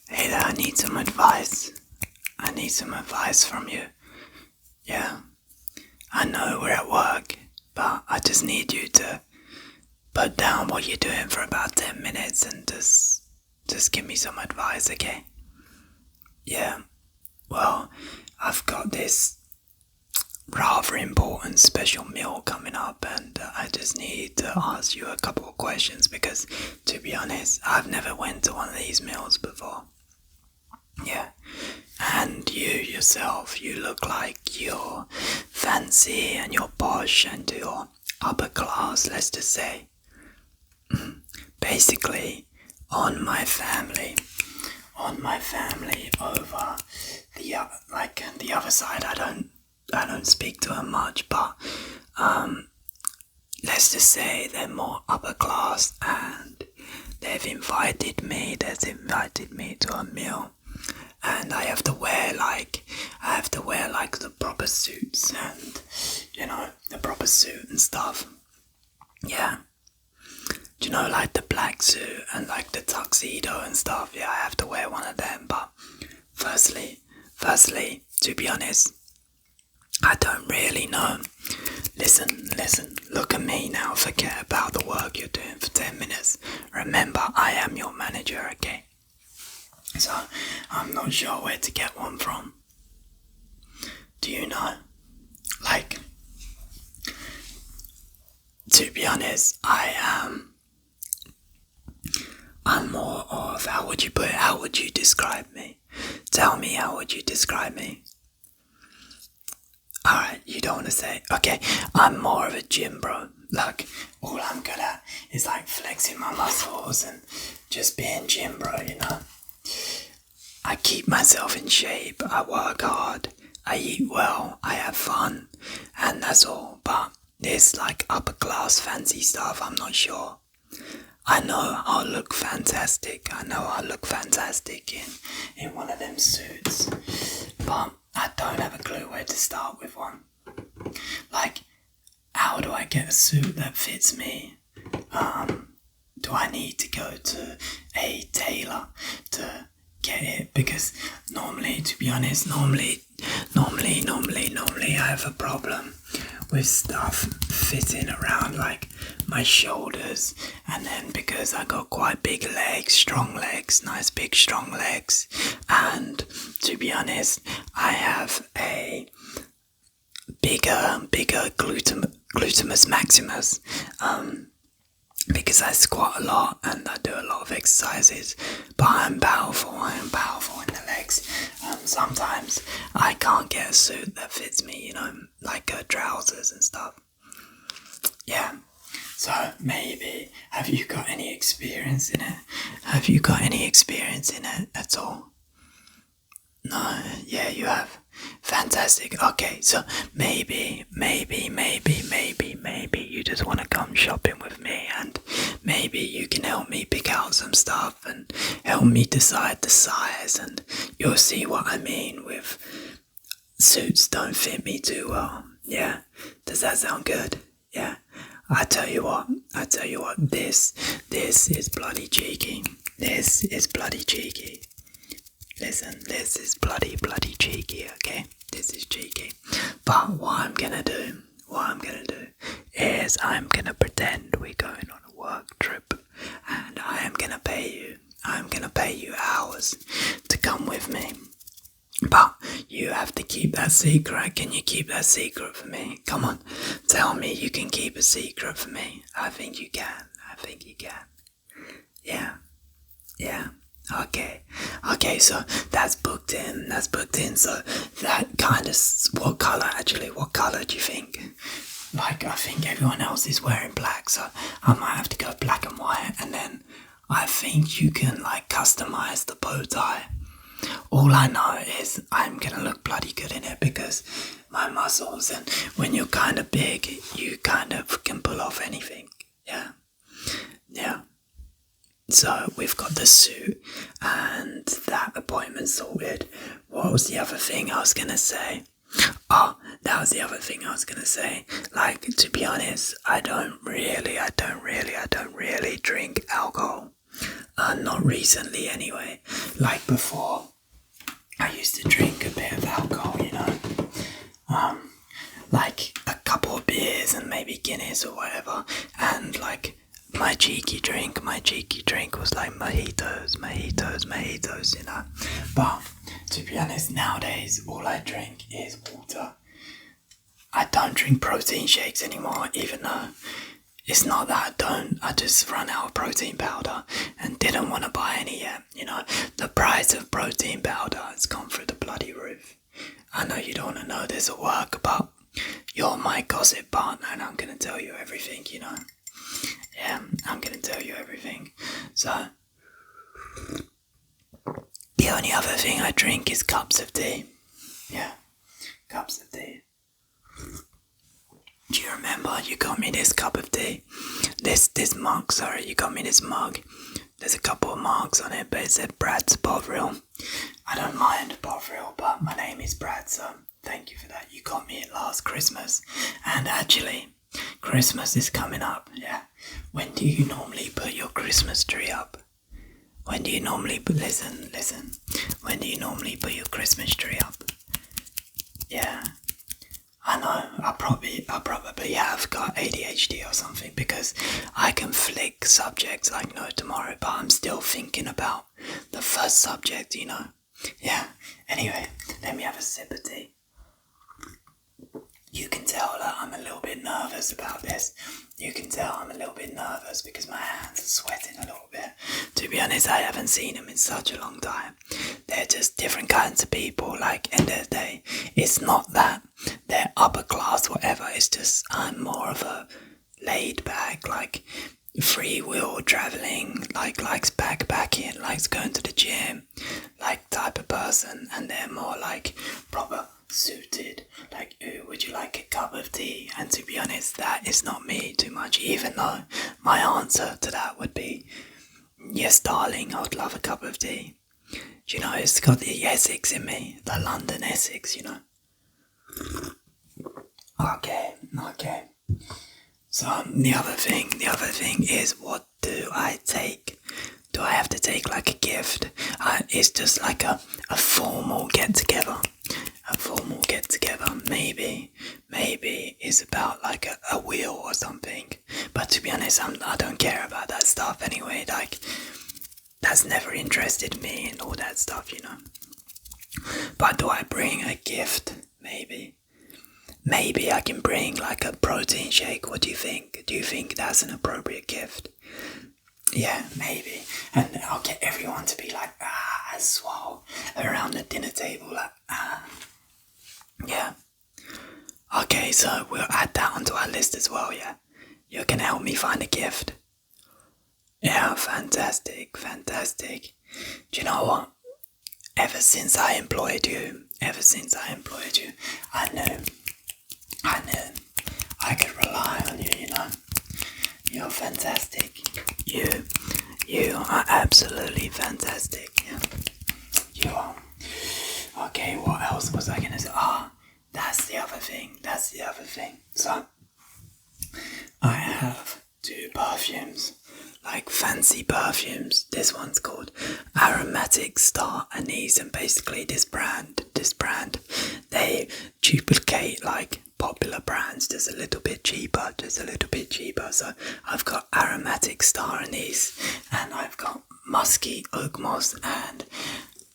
Hey there, I need some advice. I need some advice from you. Yeah, I know we're at work, but I just need you to put down what you're doing for about 10 minutes and just give me some advice, okay? Yeah, well, I've got this rather important special meal coming up, and I just need to ask you a couple of questions because, to be honest, I've never went to one of these meals before. Yeah, and you yourself, you look like you're fancy and you're posh and you're upper class, let's just say. Basically, on my family over the other side, I don't speak to them much, but let's just say they're more upper class, and they've invited me to a meal, and I have to wear like the proper suits and the proper suit and stuff. Yeah, do you know, like the black suit and like the tuxedo and stuff? Yeah, I have to wear one of them. But firstly, to be honest, I don't really know. Listen, look at me now. Forget about the work you're doing for 10 minutes. Remember, I am your manager, okay? So, I'm not sure where to get one from. Do you know? Like, to be honest, I'm more of, how would you put it? How would you describe me? Tell me, how would you describe me? Alright, you don't want to say. Okay, I'm more of a gym bro. Like, all I'm good at is like flexing my muscles and just being gym bro, you know? I keep myself in shape, I work hard, I eat well, I have fun, and that's all. But this like upper class fancy stuff, I'm not sure. I know I'll look fantastic. In one of them suits. But I don't have a clue where to start with one. Like, how do I get a suit that fits me? Do I need to go to a tailor to get it? Because normally, to be honest, normally I have a problem with stuff fitting around like my shoulders, and then because I got quite big legs, strong legs, nice big strong legs, and to be honest, I have a bigger glutamus maximus, because I squat a lot and I do a lot of exercises, but I am powerful in the legs. Sometimes I can't get a suit that fits me, like trousers and stuff. Yeah, so maybe, have you got any experience in it? Have you got any experience in it at all? No, yeah, you have. Fantastic. Okay, so maybe you just want to come shopping with me, and maybe you can help me pick out some stuff and help me decide the size, and you'll see what I mean with suits don't fit me too well. Yeah, does that sound good? Yeah. I tell you what, this is bloody cheeky. This is bloody cheeky. Listen, this is bloody cheeky, okay? This is cheeky. But what I'm gonna do is I'm gonna pretend we're going on a work trip, and I am gonna pay you. I'm gonna pay you hours to come with me. But you have to keep that secret. Can you keep that secret for me? Come on, tell me you can keep a secret for me. I think you can. Yeah. Okay, so that's booked in. So that kind of, what colour do you think? Like, I think everyone else is wearing black, so I might have to go black and white, and then I think you can like customize the bow tie. All I know is I'm gonna look bloody good in it because my muscles, and when you're kind of big, you kind of can pull off anything. Yeah. So we've got the suit and that appointment sorted. What was the other thing I was gonna say? Oh, that was the other thing I was gonna say. Like, to be honest, I don't really drink alcohol. Not recently anyway. Like before, I used to drink a bit of alcohol, like a couple of beers and maybe Guinness or whatever, and like my cheeky drink was like mojitos, But to be honest, nowadays all I drink is water. I don't drink protein shakes anymore, even though it's not that I don't. I just run out of protein powder and didn't want to buy any yet. The price of protein powder has gone through the bloody roof. I know you don't want to know this at work, but you're my gossip partner and I'm going to tell you everything, Yeah, I'm going to tell you everything. So, the only other thing I drink is cups of tea. Yeah, cups of tea. Do you remember you got me this cup of tea? This mug, sorry, you got me this mug. There's a couple of marks on it, but it said Brad's Bovril. I don't mind Bovril, but my name is Brad, so thank you for that. You got me it last Christmas. And actually, Christmas is coming up, yeah. When do you normally put your Christmas tree up? When do you normally put, listen. When do you normally put your Christmas tree up? Yeah. I know, I probably have got ADHD or something because I can flick subjects like no tomorrow, but I'm still thinking about the first subject, Yeah, anyway, let me have a sip of tea. You can tell that I'm a little bit nervous about this. You can tell I'm a little bit nervous because my hands are sweating a little bit. To be honest, I haven't seen them in such a long time. They're just different kinds of people, like end of the day. It's not that they're upper class, whatever. It's just I'm more of a laid back, like free will traveling, likes backpacking, likes going to the gym, like type of person, and they're more like proper suited, like, ooh, would you like a cup of tea? And to be honest, that is not me too much, even though my answer to that would be, yes darling, I would love a cup of tea. Do you know, it's got the Essex in me, the London Essex, Okay. So the other thing is, what do I take? Do I have to take like a gift? It's just like a formal get-together. A formal get-together, maybe it's about like a wheel or something. But to be honest, I don't care about that stuff anyway. Like, that's never interested me and all that stuff, But do I bring a gift? Maybe I can bring like a protein shake. What do you think? Do you think that's an appropriate gift? Yeah, maybe. And I'll get everyone to be like, swole around the dinner table, like, Yeah. Okay, so we'll add that onto our list as well, yeah? You're gonna help me find a gift. Yeah, fantastic. Do you know what? Ever since I employed you, I knew I could rely on you, You're fantastic. You are absolutely fantastic, yeah. You are. Okay, what else was I gonna say? That's the other thing. So, I have 2 perfumes, like fancy perfumes. This one's called Aromatic Star Anise, and basically this brand, they duplicate like popular brands just a little bit cheaper. So I've got Aromatic Star Anise, and I've got Musky Oak Moss, and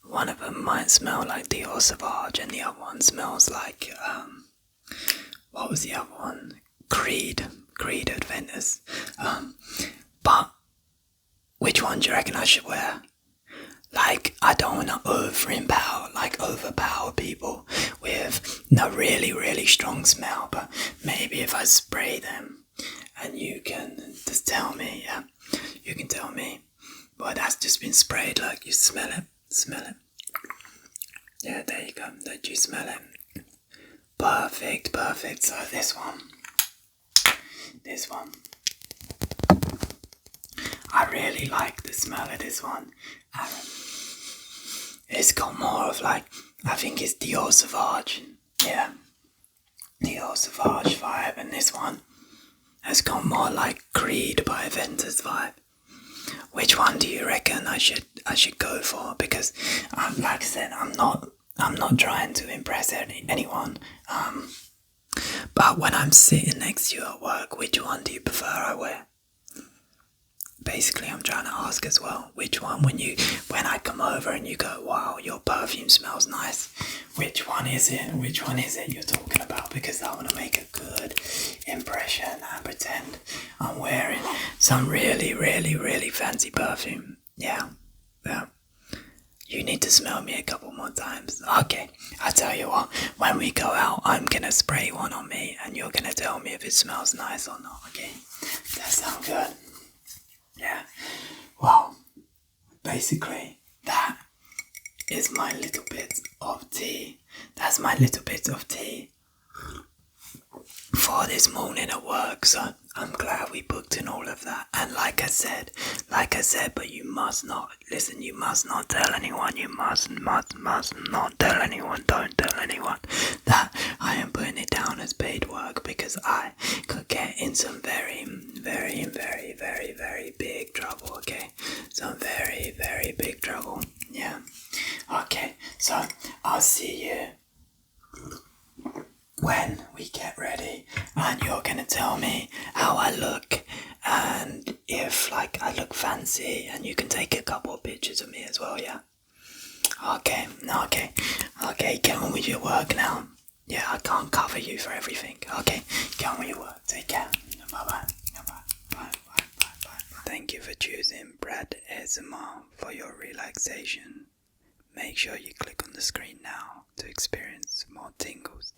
one of them might smell like Dior Sauvage, and the other one smells like, what was the other one? Creed Adventures. But which one do you reckon I should wear? Like, I don't want to overpower people with no really, really strong smell, but maybe if I spray them and you can just tell me, yeah, you can tell me, well, that's just been sprayed, like, you smell it. Yeah, there you go, did you smell it? Perfect, so this one, I really like the smell of this one. It's got more of like, I think it's Dior Sauvage. Yeah, Dior Sauvage vibe, and this one has got more like Creed by Ventus vibe. Which one do you reckon I should go for? Because, like I said, I'm not trying to impress anyone. But when I'm sitting next to you at work, which one do you prefer I wear? Basically, I'm trying to ask as well, which one when I come over and you go, wow, your perfume smells nice, which one is it? Which one is it you're talking about? Because I want to make a good impression and pretend I'm wearing some really, really, really fancy perfume. Yeah. You need to smell me a couple more times. Okay, I'll tell you what, when we go out, I'm gonna spray one on me and you're gonna tell me if it smells nice or not, okay? That sounds good. Yeah. Well, basically, that is my little bit of tea. That's my little bit of tea for this morning at work, so I'm glad we booked in all of that. And like I said, but you must not, listen, you must not tell anyone, you must not tell anyone, don't tell anyone that I am putting it down as paid work, because I could get in some very, very, very, very, very big trouble, okay? Some very, very big trouble, yeah. Okay, so I'll see you when we get ready, and you're gonna tell me how I look and if like I look fancy, and you can take a couple of pictures of me as well, yeah? Okay, get on with your work now. Yeah, I can't cover you for everything. Okay, get on with your work. Take care. Bye. Thank you for choosing Brad ASMR for your relaxation. Make sure you click on the screen now to experience more tingles.